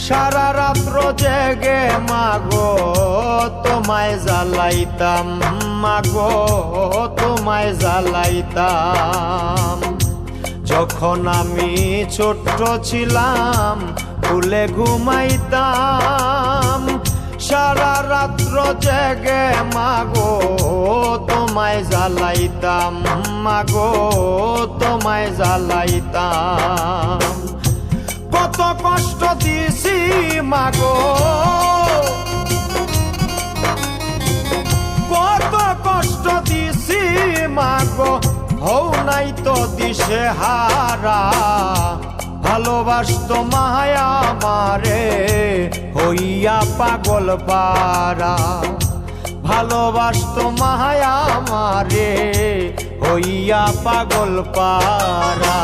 সারা রাত্র জেগে মাগো তোমায় জ্বালাইতাম, মাগো তোমায় জ্বালাইতাম। যখন আমি ছোট্ট ছিলাম ভুলে ঘুমাইতাম, সারা রাত্র জেগে মাগো তোমায় জ্বালাইতাম, মাগো তোমায় জ্বালাইতাম। কত কষ্ট দিছি মাগো, কত কষ্ট দিছি মাগো, হও নাই তো দিশে হারা। ভালোবাসতো মায়া মারে হইয়া পাগল পারা, ভালোবাসতো মায়া মারে হইয়া পাগল পারা।